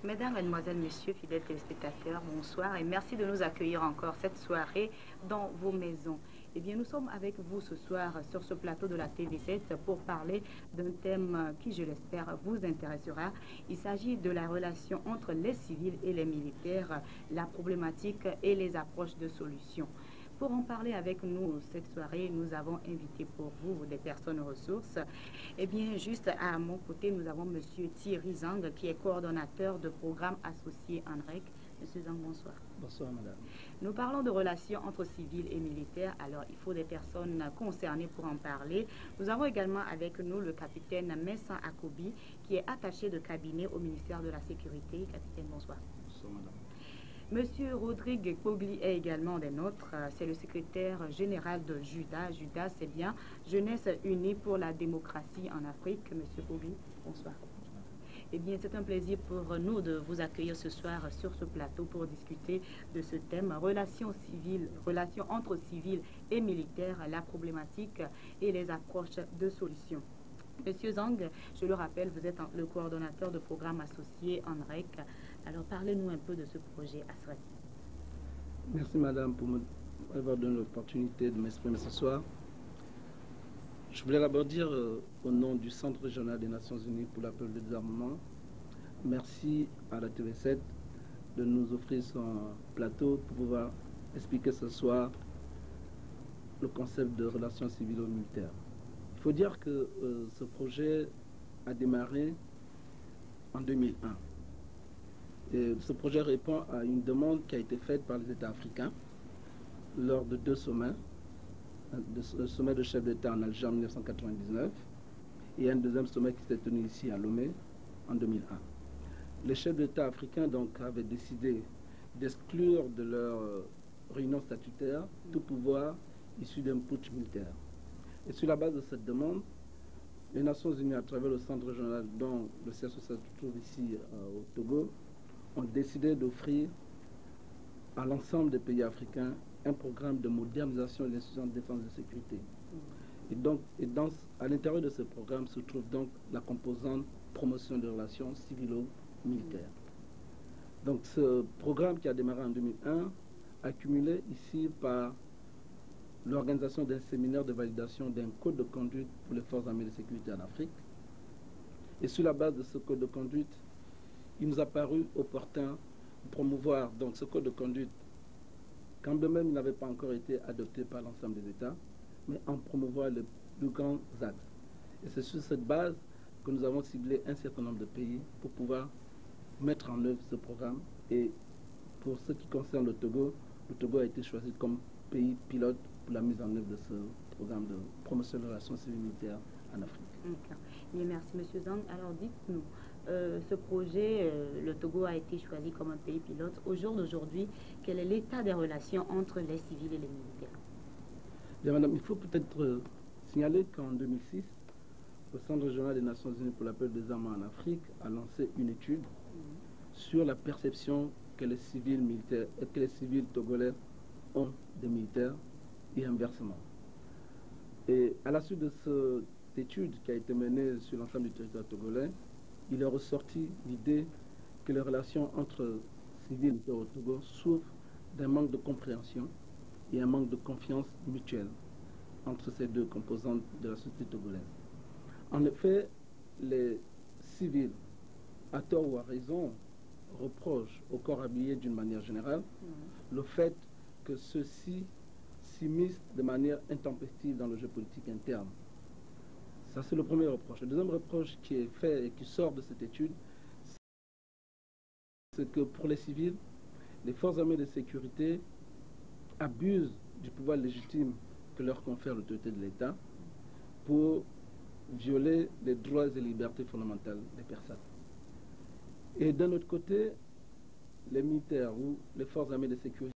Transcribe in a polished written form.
Mesdames, Mesdemoiselles, Messieurs, fidèles téléspectateurs, bonsoir et merci de nous accueillir encore cette soirée dans vos maisons. Eh bien, nous sommes avec vous ce soir sur ce plateau de la TV7 pour parler d'un thème qui, je l'espère, vous intéressera. Il s'agit de la relation entre les civils et les militaires, la problématique et les approches de solutions. Pour en parler avec nous cette soirée, nous avons invité pour vous des personnes ressources. Eh bien, juste à mon côté, nous avons M. Thierry Zang, qui est coordonnateur de programme associé en REC. M. Zang, bonsoir. Bonsoir, madame. Nous parlons de relations entre civils et militaires, alors il faut des personnes concernées pour en parler. Nous avons également avec nous le capitaine Messan Akobi, qui est attaché de cabinet au ministère de la Sécurité. Capitaine, bonsoir. Bonsoir, madame. Monsieur Rodrigue Kogli est également des nôtres. C'est le secrétaire général de JUDA. JUDA, c'est bien Jeunesse Unie pour la démocratie en Afrique. Monsieur Kogli, bonsoir. Eh bien, c'est un plaisir pour nous de vous accueillir ce soir sur ce plateau pour discuter de ce thème, relations entre civils et militaires, la problématique et les approches de solutions. Monsieur Zang, je le rappelle, vous êtes le coordonnateur de programme associé en REC. Alors, parlez-nous un peu de ce projet ASREC. Merci, madame, pour m'avoir donné l'opportunité de m'exprimer ce soir. Je voulais d'abord dire, au nom du Centre régional des Nations Unies pour l'appel au désarmement, merci à la TV7 de nous offrir son plateau pour pouvoir expliquer ce soir le concept de relations civilo-militaires. Il faut dire que ce projet a démarré en 2001. Et ce projet répond à une demande qui a été faite par les États africains lors de deux sommets, le sommet de chefs d'État en Alger en 1999 et un deuxième sommet qui s'est tenu ici à Lomé en 2001. Les chefs d'État africains donc avaient décidé d'exclure de leur réunion statutaire tout pouvoir issu d'un putsch militaire. Et sur la base de cette demande, les Nations Unies, à travers le centre régional dont le siège social se trouve ici au Togo, ont décidé d'offrir à l'ensemble des pays africains un programme de modernisation des institutions de défense et de sécurité. À l'intérieur de ce programme se trouve donc la composante promotion des relations civilo-militaires. Donc ce programme qui a démarré en 2001 a cumulé ici par l'organisation d'un séminaire de validation d'un code de conduite pour les forces armées de sécurité en Afrique. Et sur la base de ce code de conduite, il nous a paru opportun de promouvoir donc ce code de conduite, quand de même il n'avait pas encore été adopté par l'ensemble des États, mais en promouvoir les plus grands axes. Et c'est sur cette base que nous avons ciblé un certain nombre de pays pour pouvoir mettre en œuvre ce programme. Et pour ce qui concerne le Togo a été choisi comme pays pilote pour la mise en œuvre de ce programme de promotion des relations civiles militaires en Afrique. Bien, merci, M. Zang. Alors, dites-nous, ce projet, le Togo a été choisi comme un pays pilote. Au jour d'aujourd'hui, quel est l'état des relations entre les civils et les militaires? Bien, madame, il faut peut-être signaler qu'en 2006, le Centre régional des Nations Unies pour l'appel des armes en Afrique a lancé une étude sur la perception que les civils militaires et que les civils togolais ont des militaires et inversement. Et à la suite de cette étude qui a été menée sur l'ensemble du territoire togolais, il est ressorti l'idée que les relations entre civils et militaires au Togo souffrent d'un manque de compréhension et un manque de confiance mutuelle entre ces deux composantes de la société togolaise. En effet, les civils, à tort ou à raison, reprochent au corps habillé d'une manière générale le fait que ceux-ci s'immiscent de manière intempestive dans le jeu politique interne. Ça, c'est le premier reproche. Le deuxième reproche qui est fait et qui sort de cette étude, c'est que pour les civils, les forces armées de sécurité abusent du pouvoir légitime que leur confère l'autorité de l'État pour violer les droits et libertés fondamentales des personnes. Et d'un autre côté, les militaires ou les forces armées de sécurité